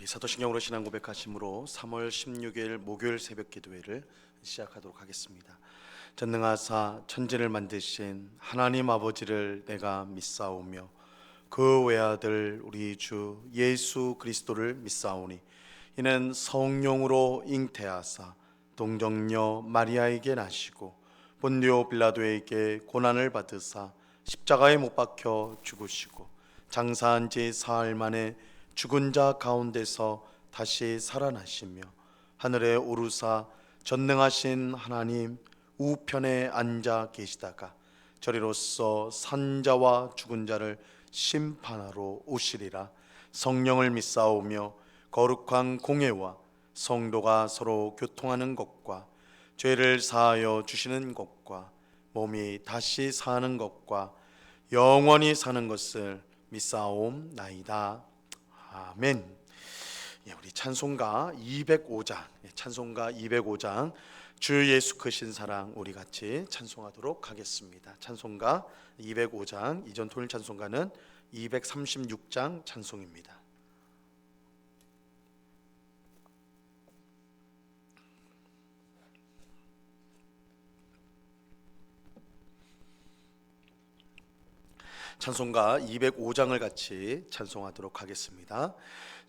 우리 사도신경으로 신앙 고백하심으로 3월 16일 목요일 새벽 기도회를 시작하도록 하겠습니다. 전능하사 천지를 만드신 하나님 아버지를 내가 믿사오며 그 외아들 우리 주 예수 그리스도를 믿사오니 이는 성령으로 잉태하사 동정녀 마리아에게 나시고 본디오 빌라도에게 고난을 받으사 십자가에 못 박혀 죽으시고 장사한 지 사흘 만에 죽은 자 가운데서 다시 살아나시며 하늘에 오르사 전능하신 하나님 우편에 앉아 계시다가 저리로서 산자와 죽은 자를 심판하러 오시리라. 성령을 믿사오며 거룩한 공회와 성도가 서로 교통하는 것과 죄를 사하여 주시는 것과 몸이 다시 사는 것과 영원히 사는 것을 믿사옵나이다. 아멘. 우리 찬송가 205장 주 예수 크신 사랑 우리 같이 찬송하도록 하겠습니다. 찬송가 205장, 이전 토요일 찬송가는 236장 찬송입니다. 찬송가 205장을 같이 찬송하도록 하겠습니다.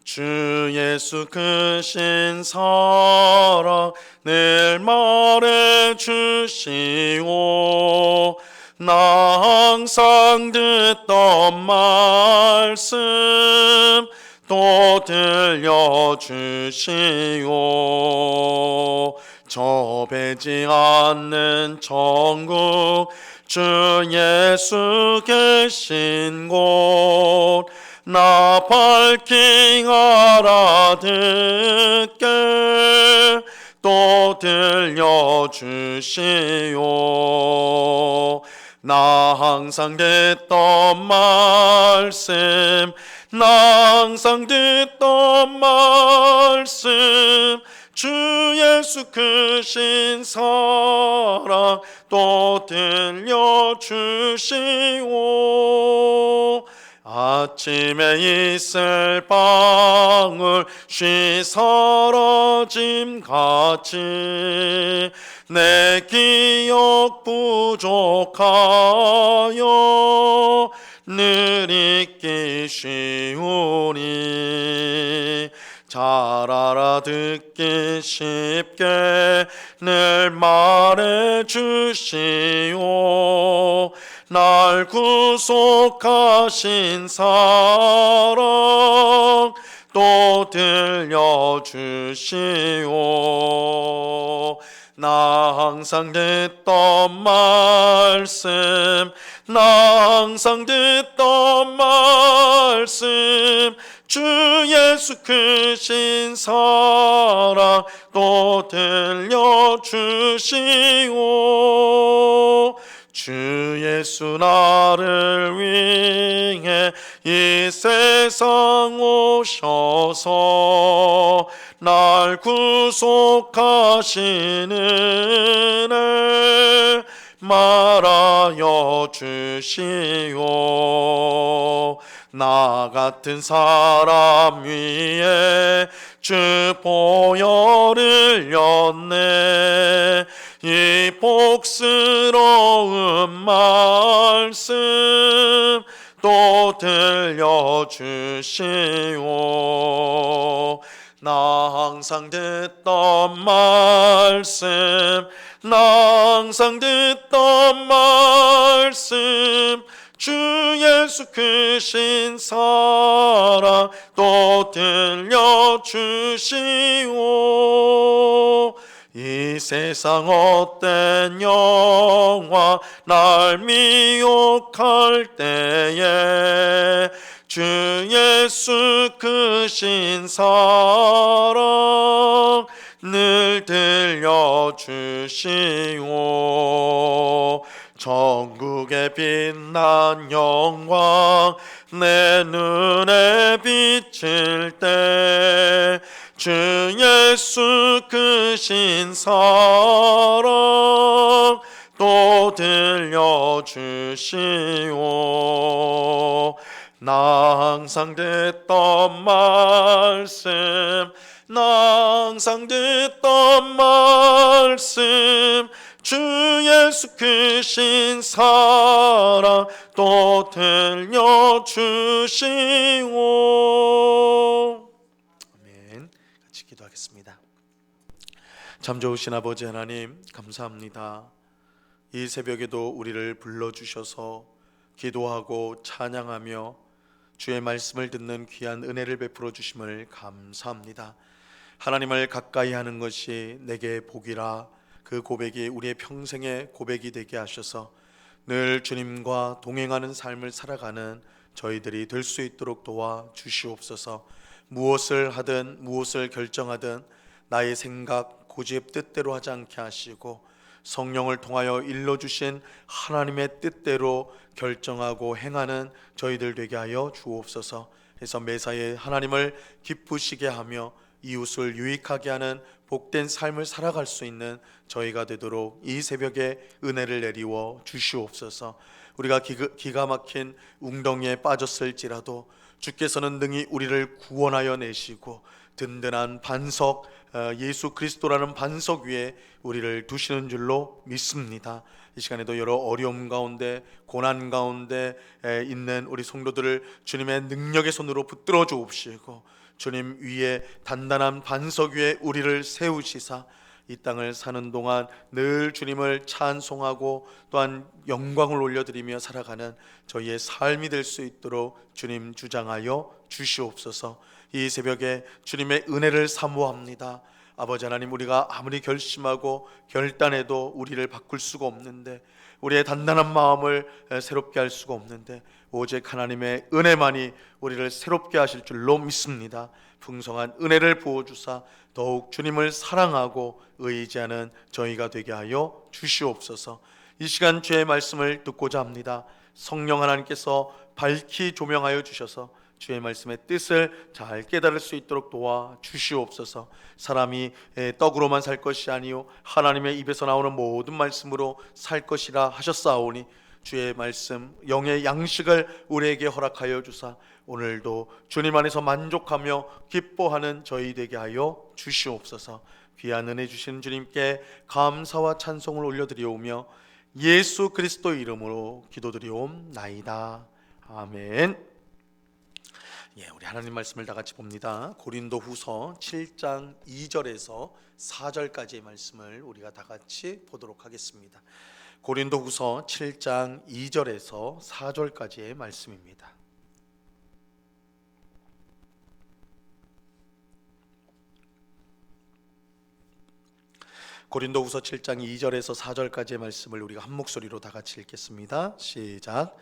주 예수 크신 사랑 늘 말해주시오. 나 항상 듣던 말씀 또 들려주시오. 좁지 않는 천국 주 예수 계신 곳 나 밝히 알아듣게 또 들려주시오. 나 항상 듣던 말씀 나 항상 듣던 말씀 주 예수 크신 사랑 또 들려주시오. 아침에 있을 방울 쉬 사라짐 같이 내 기억 부족하여 늘 잊기 쉬우니 잘 알아듣기 쉽게 늘 말해주시오. 날 구속하신 사랑 또 들려주시오. 나 항상 듣던 말씀 나 항상 듣던 말씀 주 예수 크신 사랑 또 들려주시오. 주 예수 나를 위해 이 세상 오셔서 날 구속하시는 애 말하여 주시오. 나 같은 사람 위에 주 보혈을 흘렸네. 이 복스러운 말씀 또 들려주시오. 나 항상 듣던 말씀 나 항상 듣던 말씀 주 예수 크신 사랑 또 들려주시오. 이 세상 헛된 영화 날 미혹할 때에 주 예수 크신 사랑 늘 들려주시오. 전국의 빛난 영광 내 눈에 비칠 때 주 예수 크신 사랑 또 들려주시오. 나 항상 듣던 말씀, 나 항상 듣던 말씀, 주 예수 크신 사랑 또 들려주시오. 아멘. 같이 기도하겠습니다. 참 좋으신 아버지 하나님, 감사합니다. 이 새벽에도 우리를 불러주셔서 기도하고 찬양하며 주의 말씀을 듣는 귀한 은혜를 베풀어 주심을 감사합니다. 하나님을 가까이 하는 것이 내게 복이라, 그 고백이 우리의 평생의 고백이 되게 하셔서 늘 주님과 동행하는 삶을 살아가는 저희들이 될 수 있도록 도와 주시옵소서. 무엇을 하든 무엇을 결정하든 나의 생각, 고집, 뜻대로 하지 않게 하시고 성령을 통하여 일러주신 하나님의 뜻대로 결정하고 행하는 저희들 되게 하여 주옵소서. 그래서 매사에 하나님을 기쁘시게 하며 이웃을 유익하게 하는 복된 삶을 살아갈 수 있는 저희가 되도록 이 새벽에 은혜를 내리워 주시옵소서. 우리가 기가 막힌 웅덩이에 빠졌을지라도 주께서는 능히 우리를 구원하여 내시고 든든한 반석, 예수 그리스도라는 반석 위에 우리를 두시는 줄로 믿습니다. 이 시간에도 여러 어려움 가운데, 고난 가운데 있는 우리 성도들을 주님의 능력의 손으로 붙들어 주옵시고 주님 위에 단단한 반석 위에 우리를 세우시사 이 땅을 사는 동안 늘 주님을 찬송하고 또한 영광을 올려드리며 살아가는 저희의 삶이 될 수 있도록 주님 주장하여 주시옵소서. 이 새벽에 주님의 은혜를 사모합니다. 아버지 하나님, 우리가 아무리 결심하고 결단해도 우리를 바꿀 수가 없는데, 우리의 단단한 마음을 새롭게 할 수가 없는데 오직 하나님의 은혜만이 우리를 새롭게 하실 줄로 믿습니다. 풍성한 은혜를 부어주사 더욱 주님을 사랑하고 의지하는 저희가 되게 하여 주시옵소서. 이 시간 주의 말씀을 듣고자 합니다. 성령 하나님께서 밝히 조명하여 주셔서 주의 말씀의 뜻을 잘 깨달을 수 있도록 도와 주시옵소서. 사람이 떡으로만 살 것이 아니요 하나님의 입에서 나오는 모든 말씀으로 살 것이라 하셨사오니 주의 말씀 영의 양식을 우리에게 허락하여 주사 오늘도 주님 안에서 만족하며 기뻐하는 저희 되게 하여 주시옵소서. 귀한 은혜 주시는 주님께 감사와 찬송을 올려드리오며 예수 그리스도 이름으로 기도드리옵나이다. 아멘. 우리 하나님 말씀을 다 같이 봅니다. 고린도후서 7장 2절에서 4절까지의 말씀을 우리가 다 같이 보도록 하겠습니다. 고린도후서 7장 2절에서 4절까지의 말씀입니다. 고린도후서 7장 2절에서 4절까지의 말씀을 우리가 한 목소리로 다 같이 읽겠습니다. 시작.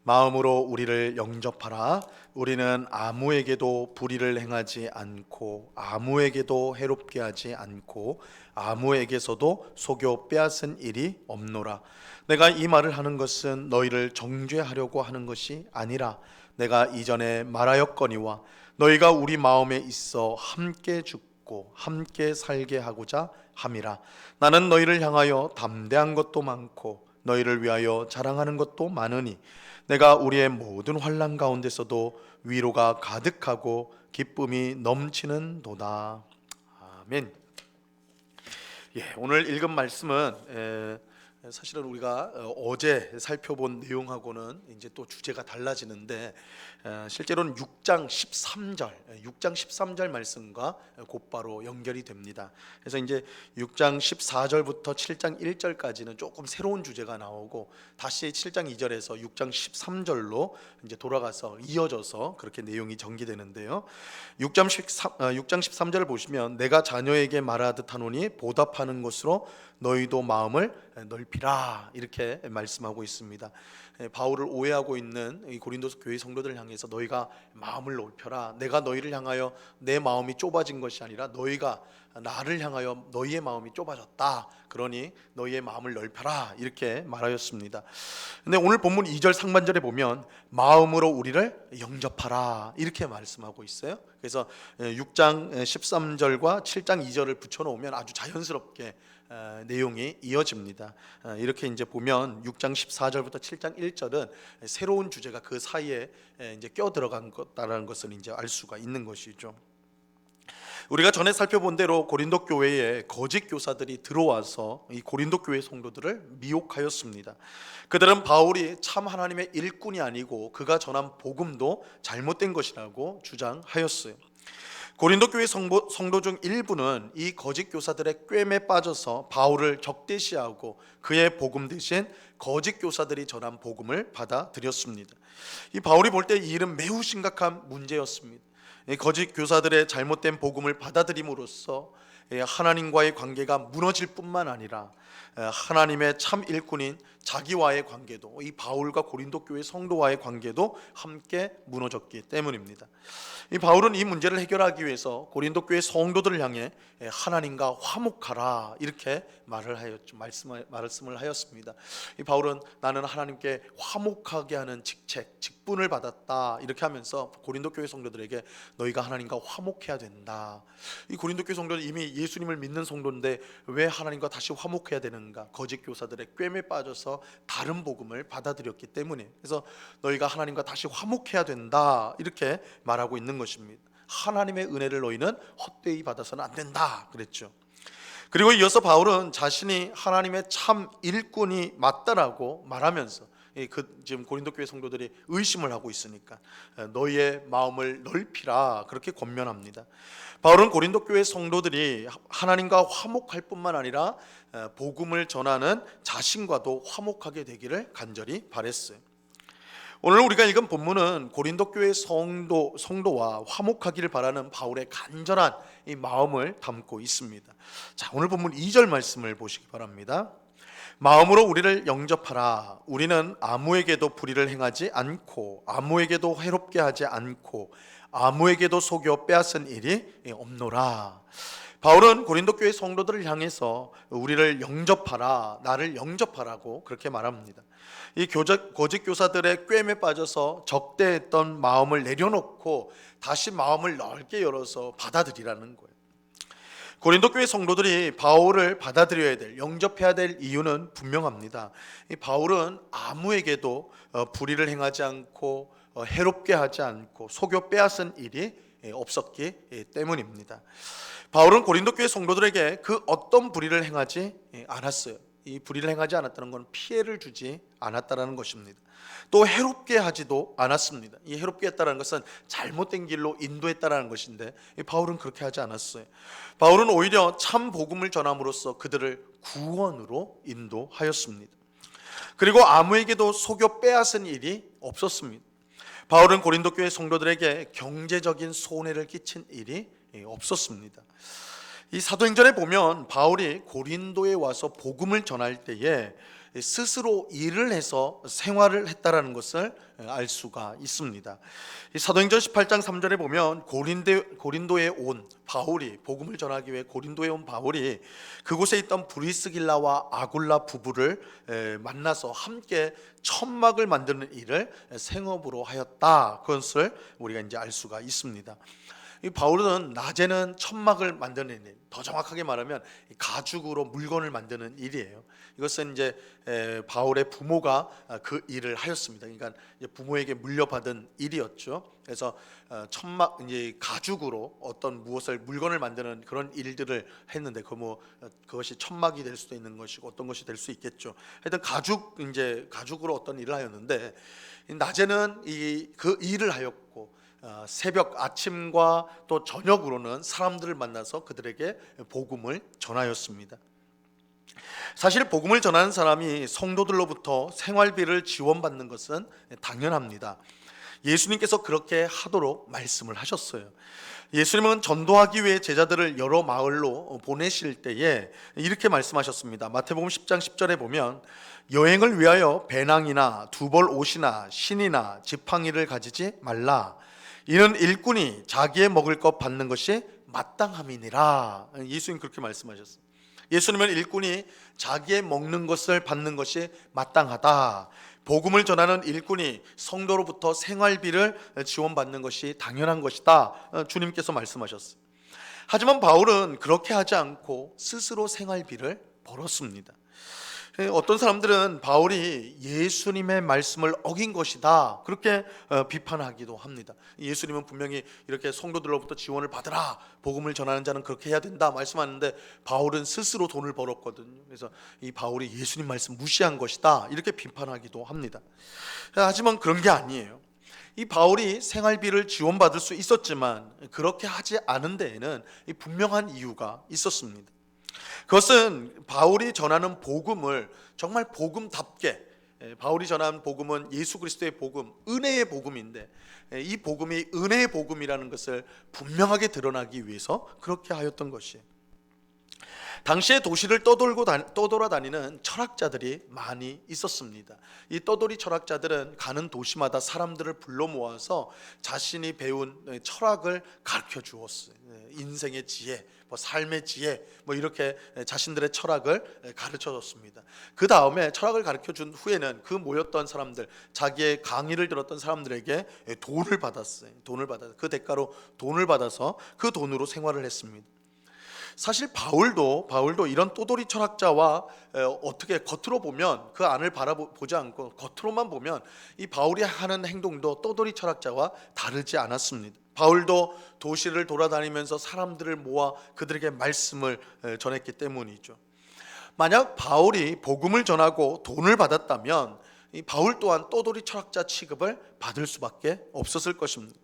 마음으로 우리를 영접하라. 우리는 아무에게도 불의를 행하지 않고 아무에게도 해롭게 하지 않고 아무에게서도 속여 빼앗은 일이 없노라. 내가 이 말을 하는 것은 너희를 정죄하려고 하는 것이 아니라 내가 이전에 말하였거니와 너희가 우리 마음에 있어 함께 죽고 함께 살게 하고자 함이라. 나는 너희를 향하여 담대한 것도 많고 너희를 위하여 자랑하는 것도 많으니 내가 우리의 모든 환난 가운데서도 위로가 가득하고 기쁨이 넘치는도다. 아멘. 오늘 읽은 말씀은 사실은 우리가 어제 살펴본 내용하고는 이제 또 주제가 달라지는데 실제로는 6장 13절 말씀과 곧바로 연결이 됩니다. 그래서 이제 6장 14절부터 7장 1절까지는 조금 새로운 주제가 나오고 다시 7장 2절에서 6장 13절로 이제 돌아가서 이어져서 그렇게 내용이 전개되는데요. 6장 13절을 보시면 내가 자녀에게 말하듯 하노니 보답하는 것으로 너희도 마음을 넓히라 이렇게 말씀하고 있습니다. 바울을 오해하고 있는 이 고린도서 교회 성도들을 향해서 너희가 마음을 넓혀라. 내가 너희를 향하여 내 마음이 좁아진 것이 아니라 너희가 나를 향하여 너희의 마음이 좁아졌다. 그러니 너희의 마음을 넓혀라 이렇게 말하였습니다. 근데 오늘 본문 2절 상반절에 보면 마음으로 우리를 영접하라 이렇게 말씀하고 있어요. 그래서 6장 13절과 7장 2절을 붙여놓으면 아주 자연스럽게 내용이 이어집니다. 이렇게 이제 보면 6장 14절부터 7장 1절은 새로운 주제가 그 사이에 이제 껴 들어간 것다라는 것을 이제 알 수가 있는 것이죠. 우리가 전에 살펴본 대로 고린도 교회에 거짓 교사들이 들어와서 이 고린도 교회 성도들을 미혹하였습니다. 그들은 바울이 참 하나님의 일꾼이 아니고 그가 전한 복음도 잘못된 것이라고 주장하였어요. 고린도 교회 성도 중 일부는 이 거짓 교사들의 꿰매 빠져서 바울을 적대시하고 그의 복음 대신 거짓 교사들이 전한 복음을 받아들였습니다. 이 바울이 볼 때 이 일은 매우 심각한 문제였습니다. 거짓 교사들의 잘못된 복음을 받아들임으로써 하나님과의 관계가 무너질 뿐만 아니라 하나님의 참 일꾼인 자기와의 관계도, 이 바울과 고린도 교회 성도와의 관계도 함께 무너졌기 때문입니다. 이 바울은 이 문제를 해결하기 위해서 고린도 교회 성도들을 향해 하나님과 화목하라 이렇게 말씀을 하였습니다. 이 바울은 나는 하나님께 화목하게 하는 직분을 받았다 이렇게 하면서 고린도 교회 성도들에게 너희가 하나님과 화목해야 된다. 이 고린도 교회 성도는 이미 예수님을 믿는 성도인데 왜 하나님과 다시 화목해야 되는가? 거짓 교사들의 꿰매 빠져서 다른 복음을 받아들였기 때문에, 그래서 너희가 하나님과 다시 화목해야 된다 이렇게 말하고 있는 것입니다. 하나님의 은혜를 너희는 헛되이 받아서는 안 된다 그랬죠. 그리고 이어서 바울은 자신이 하나님의 참 일꾼이 맞다라고 말하면서 지금 고린도 교회 성도들이 의심을 하고 있으니까 너희의 마음을 넓히라 그렇게 권면합니다. 바울은 고린도 교회 성도들이 하나님과 화목할 뿐만 아니라 복음을 전하는 자신과도 화목하게 되기를 간절히 바랬어요. 오늘 우리가 읽은 본문은 고린도 교회 성도와 화목하기를 바라는 바울의 간절한 이 마음을 담고 있습니다. 자, 오늘 본문 2절 말씀을 보시기 바랍니다. 마음으로 우리를 영접하라. 우리는 아무에게도 불의를 행하지 않고 아무에게도 해롭게 하지 않고 아무에게도 속여 빼앗은 일이 없노라. 바울은 고린도 교회 성도들을 향해서 우리를 영접하라, 나를 영접하라고 그렇게 말합니다. 이 거짓 교사들의 꿰매 빠져서 적대했던 마음을 내려놓고 다시 마음을 넓게 열어서 받아들이라는 거예요. 고린도 교회 성도들이 바울을 받아들여야 될, 영접해야 될 이유는 분명합니다. 이 바울은 아무에게도 불의를 행하지 않고 해롭게 하지 않고 속여 빼앗은 일이 없었기 때문입니다. 바울은 고린도 교회 성도들에게 그 어떤 불의를 행하지 않았어요. 이 불의를 행하지 않았다는 건 피해를 주지 않았다는 것입니다. 또 해롭게 하지도 않았습니다. 이 해롭게 했다는 것은 잘못된 길로 인도했다는 것인데 바울은 그렇게 하지 않았어요. 바울은 오히려 참 복음을 전함으로써 그들을 구원으로 인도하였습니다. 그리고 아무에게도 속여 빼앗은 일이 없었습니다. 바울은 고린도 교회 성도들에게 경제적인 손해를 끼친 일이 없었습니다. 이 사도행전에 보면 바울이 고린도에 와서 복음을 전할 때에 스스로 일을 해서 생활을 했다라는 것을 알 수가 있습니다. 이 사도행전 18장 3절에 보면 고린도에 온 바울이, 복음을 전하기 위해 고린도에 온 바울이 그곳에 있던 브리스길라와 아굴라 부부를 만나서 함께 천막을 만드는 일을 생업으로 하였다. 그것을 우리가 이제 알 수가 있습니다. 이 바울은 낮에는 천막을 만드는 일, 더 정확하게 말하면 가죽으로 물건을 만드는 일이에요. 이것은 이제 바울의 부모가 그 일을 하였습니다. 그러니까 이제 부모에게 물려받은 일이었죠. 그래서 천막, 이제 가죽으로 어떤 무엇을 물건을 만드는 그런 일들을 했는데 그것이 천막이 될 수도 있는 것이고 어떤 것이 될 수 있겠죠. 하여튼 가죽으로 어떤 일을 하였는데 낮에는 그 일을 하였고 새벽 아침과 또 저녁으로는 사람들을 만나서 그들에게 복음을 전하였습니다. 사실 복음을 전하는 사람이 성도들로부터 생활비를 지원받는 것은 당연합니다. 예수님께서 그렇게 하도록 말씀을 하셨어요. 예수님은 전도하기 위해 제자들을 여러 마을로 보내실 때에 이렇게 말씀하셨습니다. 마태복음 10장 10절에 보면 여행을 위하여 배낭이나 두벌 옷이나 신이나 지팡이를 가지지 말라. 이는 일꾼이 자기의 먹을 것 받는 것이 마땅함이니라. 예수님 그렇게 말씀하셨어요. 예수님은 일꾼이 자기의 먹는 것을 받는 것이 마땅하다. 복음을 전하는 일꾼이 성도로부터 생활비를 지원받는 것이 당연한 것이다. 주님께서 말씀하셨어요. 하지만 바울은 그렇게 하지 않고 스스로 생활비를 벌었습니다. 어떤 사람들은 바울이 예수님의 말씀을 어긴 것이다 그렇게 비판하기도 합니다. 예수님은 분명히 이렇게 성도들로부터 지원을 받으라, 복음을 전하는 자는 그렇게 해야 된다 말씀하는데 바울은 스스로 돈을 벌었거든요. 그래서 이 바울이 예수님 말씀 무시한 것이다 이렇게 비판하기도 합니다. 하지만 그런 게 아니에요. 이 바울이 생활비를 지원받을 수 있었지만 그렇게 하지 않은 데에는 분명한 이유가 있었습니다. 그것은 바울이 전하는 복음을 정말 복음답게, 바울이 전하는 복음은 예수 그리스도의 복음, 은혜의 복음인데 이 복음이 은혜의 복음이라는 것을 분명하게 드러나기 위해서 그렇게 하였던 것이에요. 당시에 도시를 떠돌아다니는 철학자들이 많이 있었습니다. 이 떠돌이 철학자들은 가는 도시마다 사람들을 불러 모아서 자신이 배운 철학을 가르쳐 주었어요. 인생의 지혜, 삶의 지혜, 이렇게 자신들의 철학을 가르쳐 줬습니다. 그 다음에 철학을 가르쳐 준 후에는 그 모였던 사람들, 자기의 강의를 들었던 사람들에게 돈을 받았어요. 그 대가로 돈을 받아서 그 돈으로 생활을 했습니다. 사실 바울도 이런 또돌이 철학자와 어떻게 겉으로 보면 그 안을 바라보지 않고 겉으로만 보면 이 바울이 하는 행동도 또돌이 철학자와 다르지 않았습니다. 바울도 도시를 돌아다니면서 사람들을 모아 그들에게 말씀을 전했기 때문이죠. 만약 바울이 복음을 전하고 돈을 받았다면 이 바울 또한 또돌이 철학자 취급을 받을 수밖에 없었을 것입니다.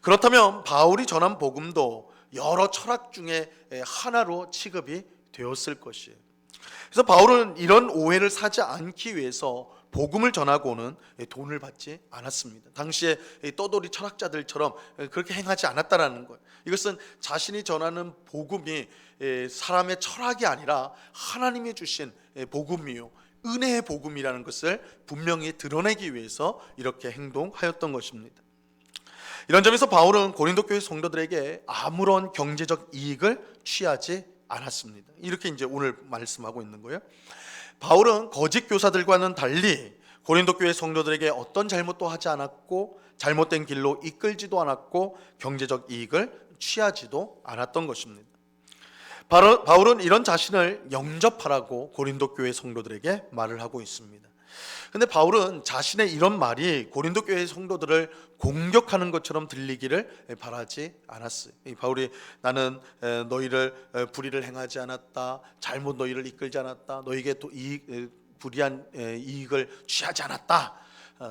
그렇다면 바울이 전한 복음도 여러 철학 중에 하나로 취급이 되었을 것이에요. 그래서 바울은 이런 오해를 사지 않기 위해서 복음을 전하고는 돈을 받지 않았습니다. 당시에 떠돌이 철학자들처럼 그렇게 행하지 않았다라는 거예요. 이것은 자신이 전하는 복음이 사람의 철학이 아니라 하나님이 주신 복음이요, 은혜의 복음이라는 것을 분명히 드러내기 위해서 이렇게 행동하였던 것입니다. 이런 점에서 바울은 고린도 교회 성도들에게 아무런 경제적 이익을 취하지 않았습니다. 이렇게 이제 오늘 말씀하고 있는 거예요. 바울은 거짓 교사들과는 달리 고린도 교회 성도들에게 어떤 잘못도 하지 않았고 잘못된 길로 이끌지도 않았고 경제적 이익을 취하지도 않았던 것입니다. 바울은 이런 자신을 영접하라고 고린도 교회 성도들에게 말을 하고 있습니다. 근데 바울은 자신의 이런 말이 고린도 교회 성도들을 공격하는 것처럼 들리기를 바라지 않았어요. 바울이 나는 너희를 불의를 행하지 않았다, 잘못 너희를 이끌지 않았다, 너희에게 불이한 이익을 취하지 않았다.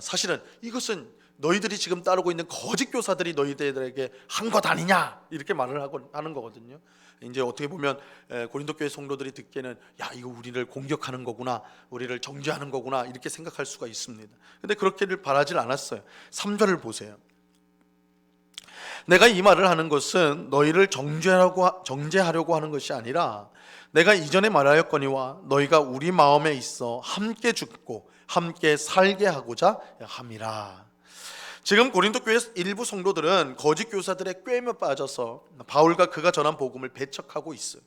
사실은 이것은 너희들이 지금 따르고 있는 거짓 교사들이 너희들에게 한 것 아니냐 이렇게 말을 하는 거거든요. 이제 어떻게 보면 고린도 교회 성도들이 듣기에는 야, 이거 우리를 공격하는 거구나, 우리를 정죄하는 거구나 이렇게 생각할 수가 있습니다. 근데 그렇게를 바라질 않았어요. 3절을 보세요. 내가 이 말을 하는 것은 너희를 정죄하려고 하는 것이 아니라 내가 이전에 말하였거니와 너희가 우리 마음에 있어 함께 죽고 함께 살게 하고자 함이라. 지금 고린도 교회 일부 성도들은 거짓 교사들의 꾀에 빠져서 바울과 그가 전한 복음을 배척하고 있어요.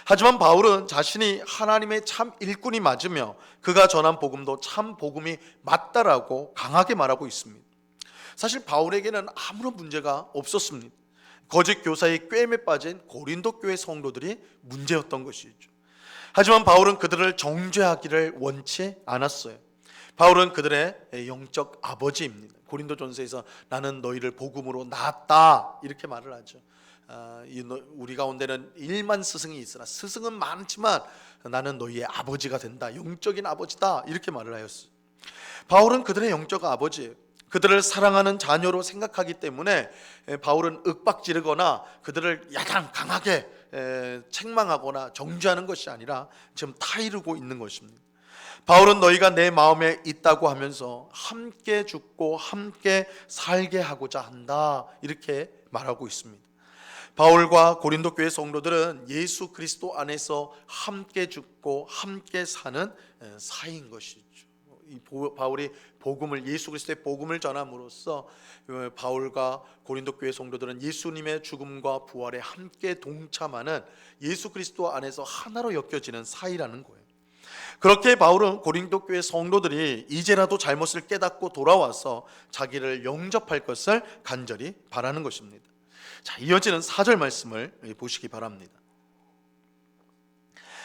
하지만 바울은 자신이 하나님의 참 일꾼이 맞으며 그가 전한 복음도 참 복음이 맞다라고 강하게 말하고 있습니다. 사실 바울에게는 아무런 문제가 없었습니다. 거짓 교사의 꾀에 빠진 고린도 교회 성도들이 문제였던 것이죠. 하지만 바울은 그들을 정죄하기를 원치 않았어요. 바울은 그들의 영적 아버지입니다. 고린도전서에서 나는 너희를 복음으로 낳았다 이렇게 말을 하죠. 우리 가운데는 1만 스승이 있으나 스승은 많지만 나는 너희의 아버지가 된다, 영적인 아버지다 이렇게 말을 하였어요. 바울은 그들의 영적 아버지예요. 그들을 사랑하는 자녀로 생각하기 때문에 바울은 윽박지르거나 그들을 야당 강하게 책망하거나 정죄하는 것이 아니라 지금 타이르고 있는 것입니다. 바울은 너희가 내 마음에 있다고 하면서 함께 죽고 함께 살게 하고자 한다 이렇게 말하고 있습니다. 바울과 고린도 교회 성도들은 예수 그리스도 안에서 함께 죽고 함께 사는 사이인 것이죠. 바울이 예수 그리스도의 복음을 전함으로써 바울과 고린도 교회 성도들은 예수님의 죽음과 부활에 함께 동참하는 예수 그리스도 안에서 하나로 엮여지는 사이라는 거예요. 그렇게 바울은 고린도 교회 성도들이 이제라도 잘못을 깨닫고 돌아와서 자기를 영접할 것을 간절히 바라는 것입니다. 자, 이어지는 4절 말씀을 보시기 바랍니다.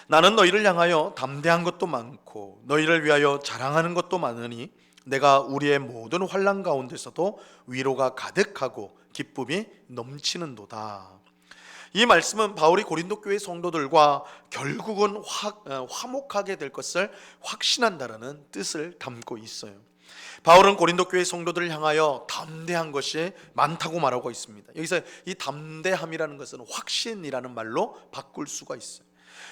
나는 너희를 향하여 담대한 것도 많고 너희를 위하여 자랑하는 것도 많으니 내가 우리의 모든 환난 가운데서도 위로가 가득하고 기쁨이 넘치는도다. 이 말씀은 바울이 고린도 교회 성도들과 결국은 화목하게 될 것을 확신한다라는 뜻을 담고 있어요. 바울은 고린도 교회 성도들을 향하여 담대한 것이 많다고 말하고 있습니다. 여기서 이 담대함이라는 것은 확신이라는 말로 바꿀 수가 있어요.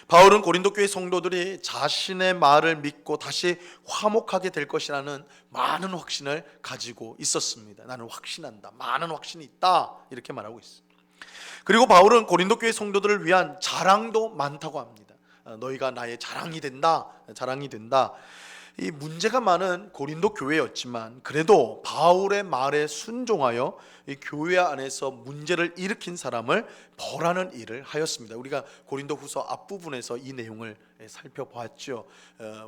바울은 고린도 교회 성도들이 자신의 말을 믿고 다시 화목하게 될 것이라는 많은 확신을 가지고 있었습니다. 나는 확신한다. 많은 확신이 있다. 이렇게 말하고 있어요. 그리고 바울은 고린도 교회 성도들을 위한 자랑도 많다고 합니다. 너희가 나의 자랑이 된다. 자랑이 된다. 이 문제가 많은 고린도 교회였지만 그래도 바울의 말에 순종하여 이 교회 안에서 문제를 일으킨 사람을 벌하는 일을 하였습니다. 우리가 고린도후서 앞부분에서 이 내용을 살펴봤죠.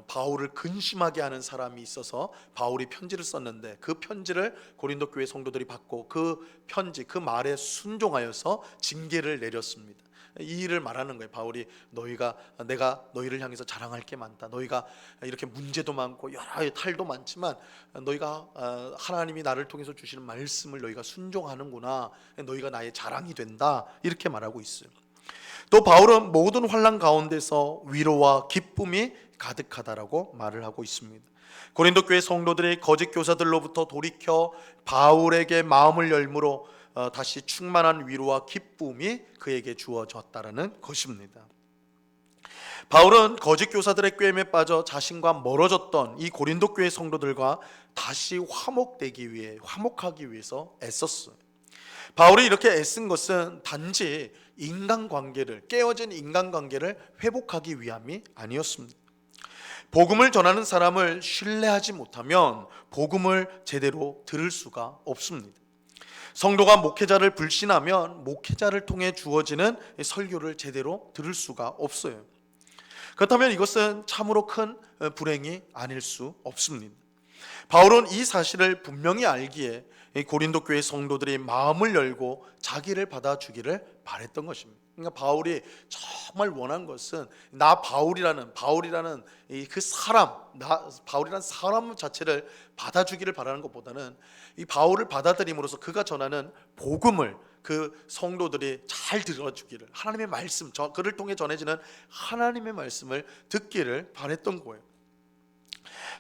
바울을 근심하게 하는 사람이 있어서 바울이 편지를 썼는데 그 편지를 고린도 교회 성도들이 받고 그 편지, 그 말에 순종하여서 징계를 내렸습니다. 이 일을 말하는 거예요. 바울이 내가 너희를 향해서 자랑할 게 많다. 너희가 이렇게 문제도 많고 여러 탈도 많지만 너희가 하나님이 나를 통해서 주시는 말씀을 너희가 순종하는구나. 너희가 나의 자랑이 된다. 이렇게 말하고 있어요. 또 바울은 모든 환난 가운데서 위로와 기쁨이 가득하다라고 말을 하고 있습니다. 고린도 교회 성도들이 거짓 교사들로부터 돌이켜 바울에게 마음을 열므로 다시 충만한 위로와 기쁨이 그에게 주어졌다라는 것입니다. 바울은 거짓 교사들의 꾀임에 빠져 자신과 멀어졌던 이 고린도 교회 성도들과 다시 화목하기 위해서 애썼어요. 바울이 이렇게 애쓴 것은 단지 깨어진 인간관계를 회복하기 위함이 아니었습니다. 복음을 전하는 사람을 신뢰하지 못하면 복음을 제대로 들을 수가 없습니다. 성도가 목회자를 불신하면 목회자를 통해 주어지는 설교를 제대로 들을 수가 없어요. 그렇다면 이것은 참으로 큰 불행이 아닐 수 없습니다. 바울은 이 사실을 분명히 알기에 고린도 교회 성도들이 마음을 열고 자기를 받아주기를 바랬던 것입니다. 그러니까 바울이 정말 원한 것은 바울이라는 사람 자체를 받아주기를 바라는 것보다는 이 바울을 받아들임으로써 그가 전하는 복음을 그 성도들이 잘 들어주기를, 하나님의 말씀, 그를 통해 전해지는 하나님의 말씀을 듣기를 바랬던 거예요.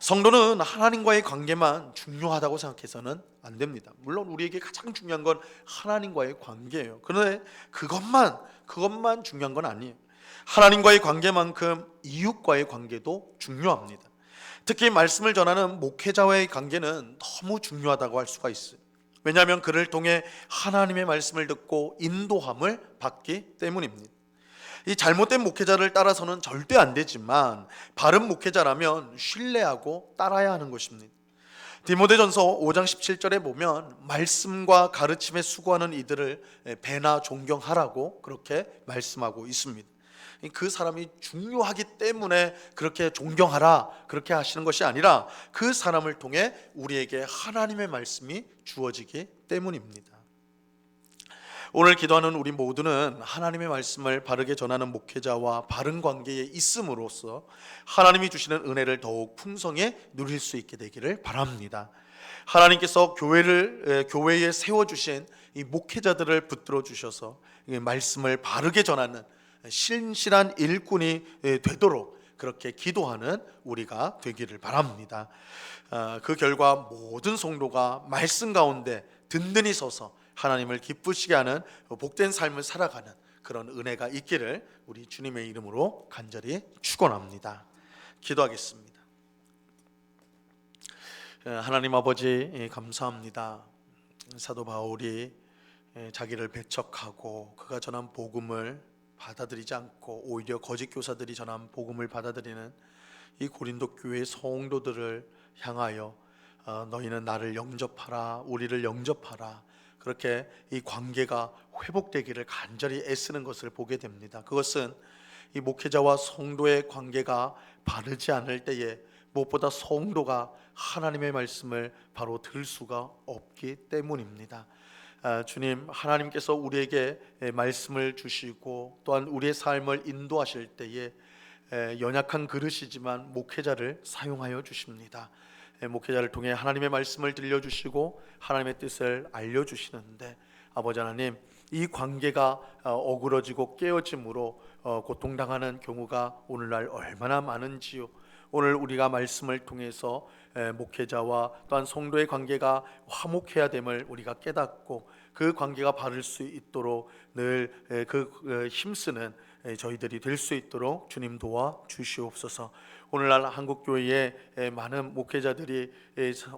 성도는 하나님과의 관계만 중요하다고 생각해서는 안 됩니다. 물론 우리에게 가장 중요한 건 하나님과의 관계예요. 그런데 그것만 중요한 건 아니에요. 하나님과의 관계만큼 이웃과의 관계도 중요합니다. 특히 말씀을 전하는 목회자와의 관계는 너무 중요하다고 할 수가 있어요. 왜냐하면 그를 통해 하나님의 말씀을 듣고 인도함을 받기 때문입니다. 이 잘못된 목회자를 따라서는 절대 안 되지만 바른 목회자라면 신뢰하고 따라야 하는 것입니다. 디모데전서 5장 17절에 보면 말씀과 가르침에 수고하는 이들을 배나 존경하라고 그렇게 말씀하고 있습니다. 그 사람이 중요하기 때문에 그렇게 존경하라 그렇게 하시는 것이 아니라 그 사람을 통해 우리에게 하나님의 말씀이 주어지기 때문입니다. 오늘 기도하는 우리 모두는 하나님의 말씀을 바르게 전하는 목회자와 바른 관계에 있음으로써 하나님이 주시는 은혜를 더욱 풍성히 누릴 수 있게 되기를 바랍니다. 하나님께서 교회에 세워주신 이 목회자들을 붙들어 주셔서 말씀을 바르게 전하는 신실한 일꾼이 되도록 그렇게 기도하는 우리가 되기를 바랍니다. 그 결과 모든 성도가 말씀 가운데 든든히 서서 하나님을 기쁘시게 하는 복된 삶을 살아가는 그런 은혜가 있기를 우리 주님의 이름으로 간절히 축원합니다. 기도하겠습니다. 하나님 아버지 감사합니다. 사도 바울이 자기를 배척하고 그가 전한 복음을 받아들이지 않고 오히려 거짓 교사들이 전한 복음을 받아들이는 이 고린도 교회 성도들을 향하여 너희는 나를 영접하라, 우리를 영접하라, 그렇게 이 관계가 회복되기를 간절히 애쓰는 것을 보게 됩니다. 그것은 이 목회자와 성도의 관계가 바르지 않을 때에 무엇보다 성도가 하나님의 말씀을 바로 들을 수가 없기 때문입니다. 주님, 하나님께서 우리에게 말씀을 주시고 또한 우리의 삶을 인도하실 때에 연약한 그릇이지만 목회자를 사용하여 주십니다. 목회자를 통해 하나님의 말씀을 들려주시고 하나님의 뜻을 알려주시는데, 아버지 하나님, 이 관계가 어그러지고 깨어짐으로 고통당하는 경우가 오늘날 얼마나 많은지요. 오늘 우리가 말씀을 통해서 목회자와 또한 성도의 관계가 화목해야 됨을 우리가 깨닫고 그 관계가 바를 수 있도록 늘 힘쓰는 저희들이 될 수 있도록 주님 도와 주시옵소서. 오늘날 한국교회에 많은 목회자들이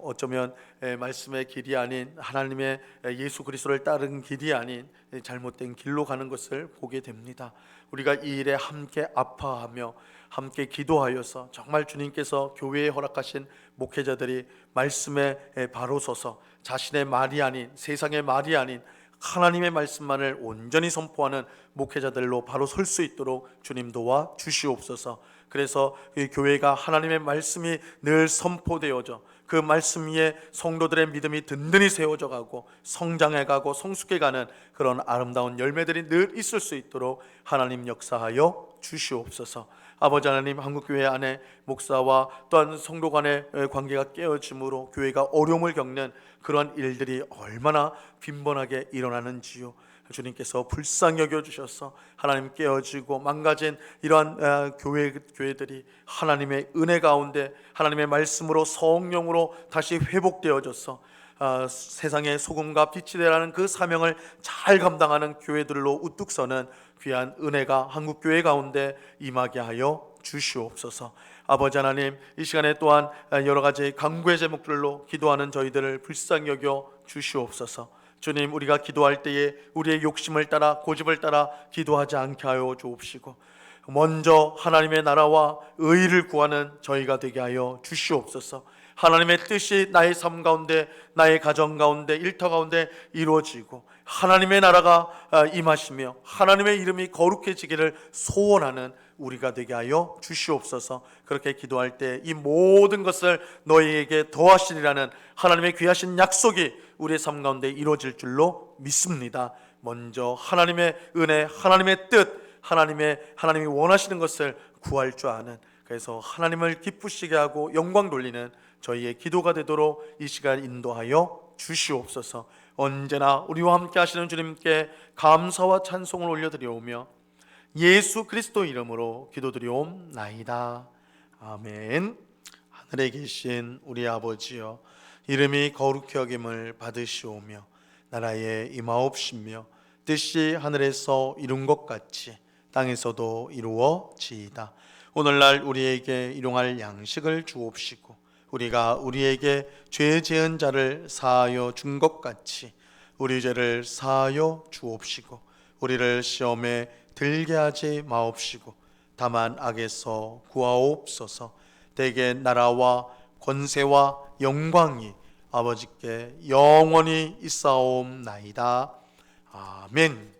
어쩌면 말씀의 길이 아닌 하나님의 예수 그리스도를 따르는 길이 아닌 잘못된 길로 가는 것을 보게 됩니다. 우리가 이 일에 함께 아파하며 함께 기도하여서 정말 주님께서 교회에 허락하신 목회자들이 말씀에 바로 서서 자신의 말이 아닌, 세상의 말이 아닌 하나님의 말씀만을 온전히 선포하는 목회자들로 바로 설 수 있도록 주님 도와 주시옵소서. 그래서 이 교회가 하나님의 말씀이 늘 선포되어져 그 말씀 위에 성도들의 믿음이 든든히 세워져 가고 성장해 가고 성숙해 가는 그런 아름다운 열매들이 늘 있을 수 있도록 하나님 역사하여 주시옵소서. 아버지 하나님, 한국교회 안에 목사와 또한 성도 간의 관계가 깨어짐으로 교회가 어려움을 겪는 그런 일들이 얼마나 빈번하게 일어나는지요. 주님께서 불쌍히 여겨주셔서 하나님 깨어지고 망가진 이러한 교회들이 하나님의 은혜 가운데 하나님의 말씀으로 성령으로 다시 회복되어져서 세상의 소금과 빛이 되라는 그 사명을 잘 감당하는 교회들로 우뚝 서는 귀한 은혜가 한국교회 가운데 임하게 하여 주시옵소서. 아버지 하나님, 이 시간에 또한 여러 가지 간구의 제목들로 기도하는 저희들을 불쌍히 여겨 주시옵소서. 주님, 우리가 기도할 때에 우리의 욕심을 따라 고집을 따라 기도하지 않게 하여 주옵시고 먼저 하나님의 나라와 의를 구하는 저희가 되게 하여 주시옵소서. 하나님의 뜻이 나의 삶 가운데, 나의 가정 가운데, 일터 가운데 이루어지고 하나님의 나라가 임하시며 하나님의 이름이 거룩해지기를 소원하는 우리가 되게 하여 주시옵소서. 그렇게 기도할 때 이 모든 것을 너희에게 더하시리라는 하나님의 귀하신 약속이 우리의 삶 가운데 이루어질 줄로 믿습니다. 먼저 하나님의 은혜, 하나님의 뜻, 하나님이 원하시는 것을 구할 줄 아는, 그래서 하나님을 기쁘시게 하고 영광 돌리는 저희의 기도가 되도록 이 시간 인도하여 주시옵소서. 언제나 우리와 함께 하시는 주님께 감사와 찬송을 올려드리오며 예수 그리스도 이름으로 기도드리옵나이다. 아멘. 하늘에 계신 우리 아버지여, 이름이 거룩히 여김을 받으시오며 나라에 임하옵시며 뜻이 하늘에서 이룬 것 같이 땅에서도 이루어지이다. 오늘날 우리에게 일용할 양식을 주옵시고 우리가 우리에게 죄 지은 자를 사하여 준 것 같이 우리 죄를 사하여 주옵시고 우리를 시험에 들게 하지 마옵시고 다만 악에서 구하옵소서. 대개 나라와 권세와 영광이 아버지께 영원히 있사옵나이다. 아멘.